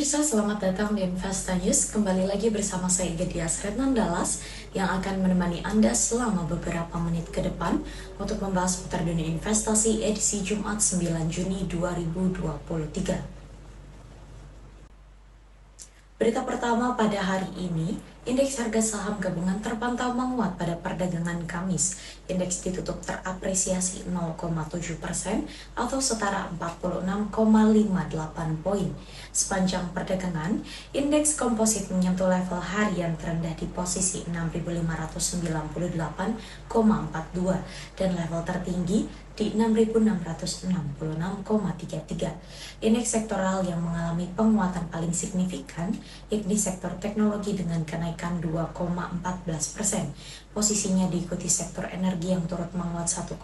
Pemirsa, selamat datang di Investa News. Kembali lagi bersama saya Gedias Retnandalas yang akan menemani Anda selama beberapa menit ke depan untuk membahas putar dunia investasi edisi Jumat 9 Juni 2023. Berita pertama pada hari ini, indeks harga saham gabungan terpantau menguat pada perdagangan Kamis. Indeks ditutup terapresiasi 0,7% atau setara 46,58 poin. Sepanjang perdagangan, indeks komposit menyentuh level harian terendah di posisi 6.598,42 dan level tertinggi di 6.666,33. Indeks sektoral yang mengalami penguatan paling signifikan yakni sektor teknologi dengan kenaikan 2,14%. Posisinya diikuti sektor energi yang turut menguat 1,16%.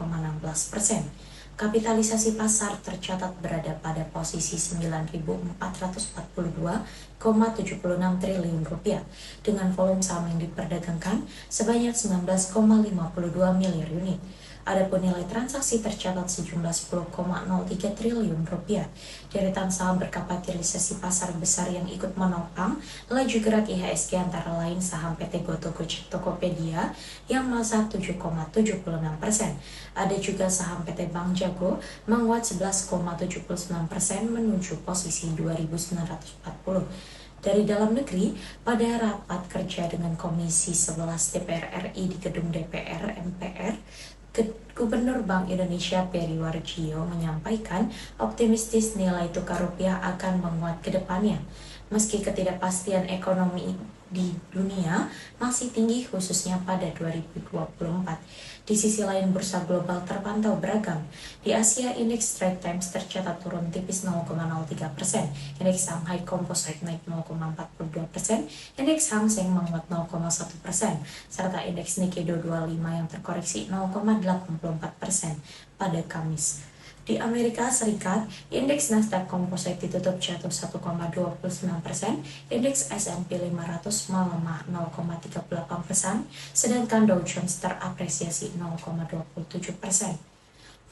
Kapitalisasi pasar tercatat berada pada posisi 9.442,76 triliun rupiah dengan volume saham yang diperdagangkan sebanyak 19,52 miliar unit. Adapun nilai transaksi tercatat sejumlah 10,03 triliun rupiah. Deretan saham berkapitalisasi pasar besar yang ikut menopang laju gerak IHSG antara lain saham PT Goto Gojek Tokopedia yang melesat 7,76%. Ada juga saham PT Bank Jago menguat 11,79% menuju posisi 2.940. Dari dalam negeri, pada rapat kerja dengan Komisi 11 DPR RI di gedung DPR MPR, Gubernur Bank Indonesia Peri Warjio menyampaikan optimistis nilai tukar rupiah akan menguat ke depannya. Meski ketidakpastian ekonomi di dunia masih tinggi khususnya pada 2024. Di sisi lain, bursa global terpantau beragam. Di Asia, indeks Straits Times tercatat turun tipis 0,03%, indeks Shanghai Composite naik 0,42%, indeks Hang Seng menguat 0,1%, serta indeks Nikkei 225 yang terkoreksi 0,84% pada Kamis. Di Amerika Serikat, indeks Nasdaq Composite ditutup jatuh 1,29%, indeks S&P 500 melemah 0,38%, sedangkan Dow Jones terapresiasi 0,27%.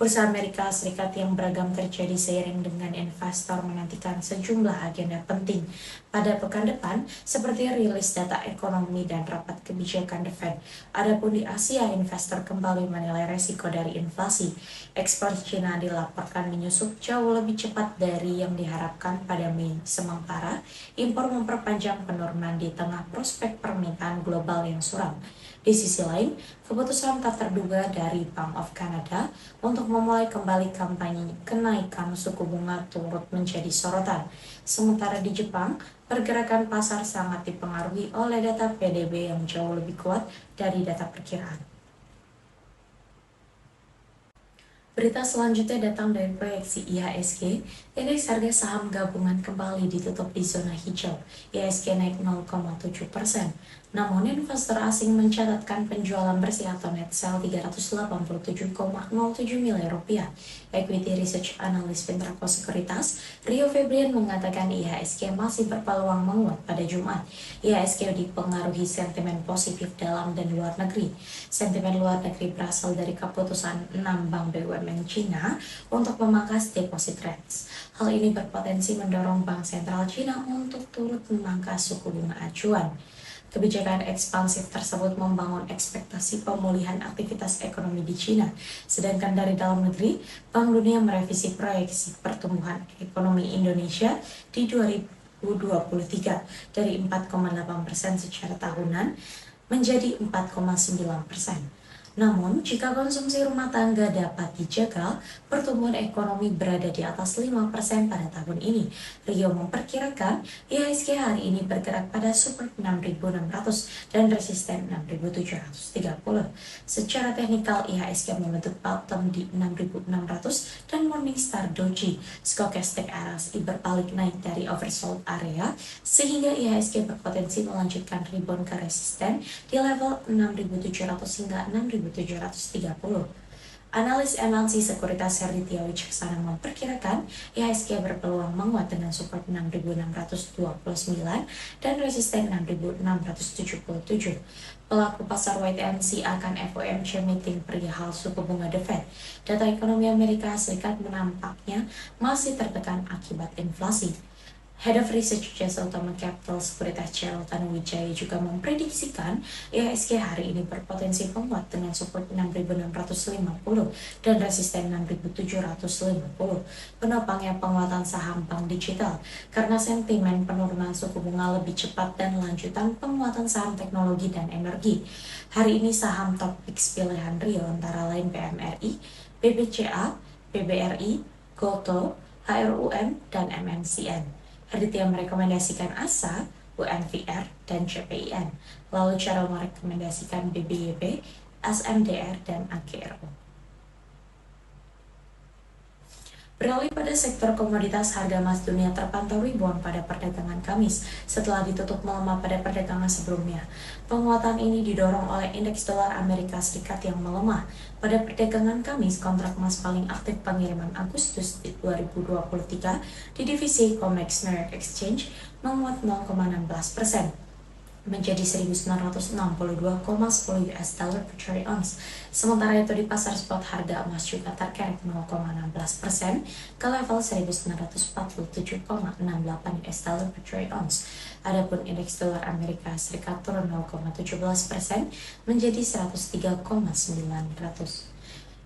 Bursa Amerika Serikat yang beragam terjadi seiring dengan investor menantikan sejumlah agenda penting pada pekan depan seperti rilis data ekonomi dan rapat kebijakan The Fed. Adapun di Asia, investor kembali menilai resiko dari inflasi. Ekspor Cina dilaporkan menyusut jauh lebih cepat dari yang diharapkan pada Mei. Sementara impor memperpanjang penurunan di tengah prospek permintaan global yang suram. Di sisi lain, keputusan tak terduga dari Bank of Canada untuk memulai kembali kampanye kenaikan suku bunga turut menjadi sorotan. Sementara di Jepang, pergerakan pasar sangat dipengaruhi oleh data PDB yang jauh lebih kuat dari data perkiraan. Berita selanjutnya datang dari proyeksi IHSG. Indeks harga saham gabungan kembali ditutup di zona hijau. IHSG naik 0,7%. Namun investor asing mencatatkan penjualan bersih atau net sell 387,07 miliar rupiah. Equity Research Analyst Pintraco Sekuritas, Rio Febrian mengatakan IHSG masih berpeluang menguat pada Jumat. IHSG dipengaruhi sentimen positif dalam dan luar negeri. Sentimen luar negeri berasal dari keputusan 6 bank BUMN Cina untuk memangkas deposit rates. Hal ini berpotensi mendorong Bank Sentral Cina untuk turut memangkas suku bunga acuan. Kebijakan ekspansif tersebut membangun ekspektasi pemulihan aktivitas ekonomi di Cina. Sedangkan dari dalam negeri, Bank Dunia merevisi proyeksi pertumbuhan ekonomi Indonesia di 2023 dari 4,8% secara tahunan menjadi 4,9%. Namun, jika konsumsi rumah tangga dapat dijaga, pertumbuhan ekonomi berada di atas 5% pada tahun ini. Rio memperkirakan IHSG hari ini bergerak pada support 6.600 dan resisten 6.730. Secara teknikal, IHSG membentuk bottom di 6.600 dan Morningstar Doji. Stochastic RSI berbalik naik dari oversold area, sehingga IHSG berpotensi melanjutkan rebound ke resisten di level 6.700 hingga 6.730. Analis MLC Sekuritas Herditya Wicaksana memperkirakan IHSG berpeluang menguat dengan support 6.629 dan resisten 6.677. Pelaku pasar wait and see akan FOMC meeting perihal suku bunga The Fed. Data ekonomi Amerika Serikat menampaknya masih tertekan akibat inflasi. Head of Research Jasa Utama Capital Sekuritas Cheryl Tanuwijaya juga memprediksikan IHSG hari ini berpotensi menguat dengan support 6.650 dan resisten 6.750. Penopangnya penguatan saham bank digital karena sentimen penurunan suku bunga lebih cepat dan lanjutan penguatan saham teknologi dan energi. Hari ini saham top picks pilihan Rio antara lain BMRI, BBCA, BBRI, Goto, HRUM, dan MNCN. Aditya merekomendasikan ASA, UNVR, dan CPIN. Lalu cara merekomendasikan BBYP, SMDR, dan AGRO. Beralih pada sektor komoditas, harga emas dunia terpantau rebound pada perdagangan Kamis setelah ditutup melemah pada perdagangan sebelumnya. Penguatan ini didorong oleh indeks dolar Amerika Serikat yang melemah. Pada perdagangan Kamis, kontrak emas paling aktif pengiriman Agustus 2023 di divisi COMEX New York Exchange menguat 0,16%. Menjadi 1.962,10 US dollar per troy ounce. Sementara itu di pasar spot harga emas juga terkerek 0,16% ke level 1.947,68 US dollar per troy ounce. Adapun indeks dolar Amerika Serikat turun 0,17% menjadi 103,900.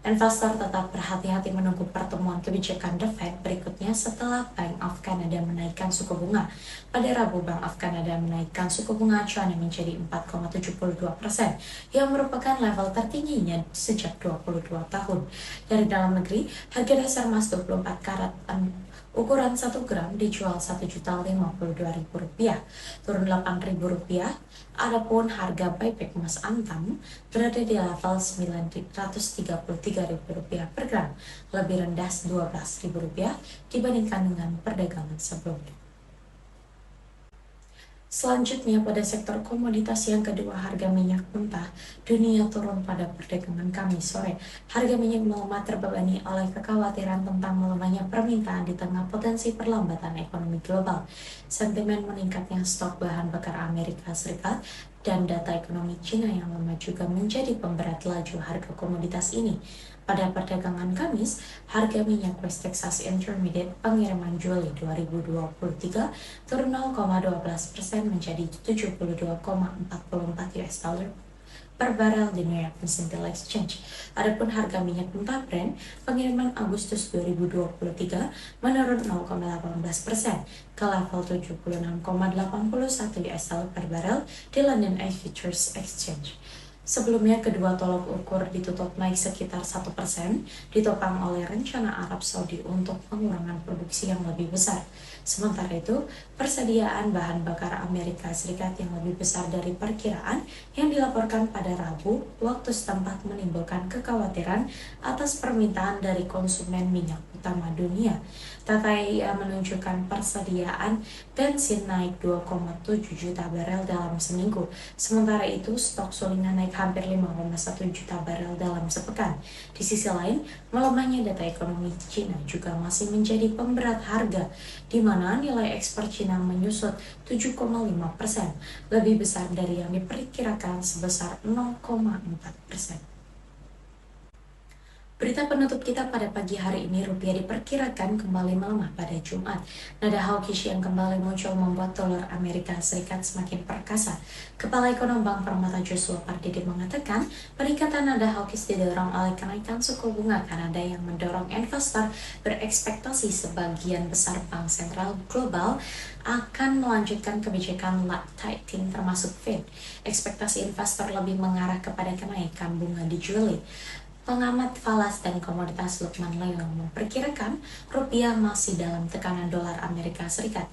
Investor tetap berhati-hati menunggu pertemuan kebijakan The Fed berikutnya setelah Bank of Canada menaikkan suku bunga. Pada Rabu, Bank of Canada menaikkan suku bunga acuannya menjadi 4,72%, yang merupakan level tertingginya sejak 22 tahun. Dari dalam negeri, harga dasar emas 24 karat ukuran 1 gram dijual Rp1.052.000, turun Rp8.000. Adapun harga buyback emas antam berada di level Rp933.000 per gram, lebih rendah Rp12.000 dibandingkan dengan perdagangan sebelumnya. Selanjutnya pada sektor komoditas yang kedua, harga minyak mentah dunia turun pada perdagangan Kamis sore. Harga minyak melemah terbebani oleh kekhawatiran tentang melemahnya permintaan di tengah potensi perlambatan ekonomi global. Sentimen meningkatnya stok bahan bakar Amerika Serikat dan data ekonomi Cina yang lemah juga menjadi pemberat laju harga komoditas ini. Pada perdagangan Kamis, harga minyak West Texas Intermediate pengiriman Juli 2023 turun 0,12% menjadi 72,44 US dollar per barel di New York Mercantile Exchange. Adapun harga minyak mentah Brent pengiriman Agustus 2023 menurun 0,18% ke level 76,81 US dollar per barel di London Futures Exchange. Sebelumnya, kedua tolok ukur ditutup naik sekitar 1%, ditopang oleh rencana Arab Saudi untuk pengurangan produksi yang lebih besar. Sementara itu, persediaan bahan bakar Amerika Serikat yang lebih besar dari perkiraan yang dilaporkan pada Rabu waktu setempat menimbulkan kekhawatiran atas permintaan dari konsumen minyak utama dunia. Data EIA menunjukkan persediaan bensin naik 2,7 juta barel dalam seminggu. Sementara itu, stok sulina naik hampir 5,1 juta barel dalam sepekan. Di sisi lain, melemahnya data ekonomi Cina juga masih menjadi pemberat harga, di mana nilai ekspor Cina menyusut 7,5%, lebih besar dari yang diperkirakan sebesar 0,4%. Berita penutup kita pada pagi hari ini, rupiah diperkirakan kembali melemah pada Jumat. Nada hawkish yang kembali muncul membuat dolar Amerika Serikat semakin perkasa. Kepala Ekonom Bank Permata Joshua Pardede mengatakan peningkatan nada hawkish didorong oleh kenaikan suku bunga Kanada yang mendorong investor berekspektasi sebagian besar bank sentral global akan melanjutkan kebijakan tightening termasuk Fed. Ekspektasi investor lebih mengarah kepada kenaikan bunga di Juli. Pengamat falas dan komoditas Lukman Leong memperkirakan rupiah masih dalam tekanan dolar Amerika Serikat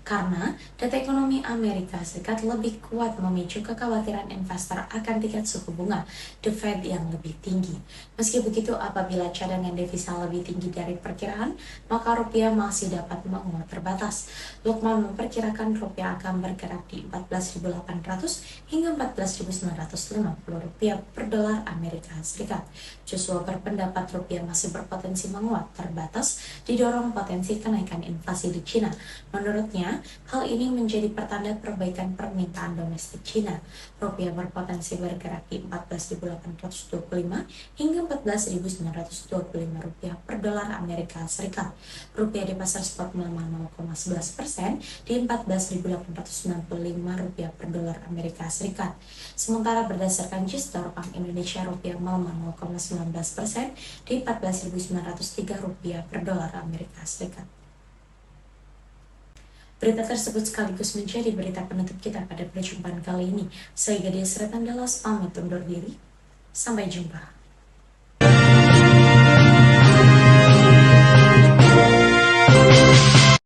karena data ekonomi Amerika Serikat lebih kuat memicu kekhawatiran investor akan tingkat suku bunga The Fed yang lebih tinggi. Meski begitu, apabila cadangan devisa lebih tinggi dari perkiraan, maka rupiah masih dapat menguat terbatas. Lukman memperkirakan rupiah akan bergerak di 14.800 hingga 14.950 rupiah per dolar Amerika Serikat. Joshua berpendapat rupiah masih berpotensi menguat terbatas didorong potensi kenaikan inflasi di Cina. Menurutnya, Cina, hal ini menjadi pertanda perbaikan permintaan domestik Cina. Rupiah berpotensi bergerak di 14.825 hingga 14.925 rupiah per dolar Amerika Serikat. Rupiah di pasar spot melemah 0,11% di 14.895 rupiah per dolar Amerika Serikat. Sementara berdasarkan Gistor, Bank Indonesia rupiah melemah 0,19% di 14.903 rupiah per dolar Amerika Serikat. Berita tersebut sekaligus menjadi berita penutup kita pada perjumpaan kali ini. Saya Gadis Retandala pamit undur diri. Sampai jumpa.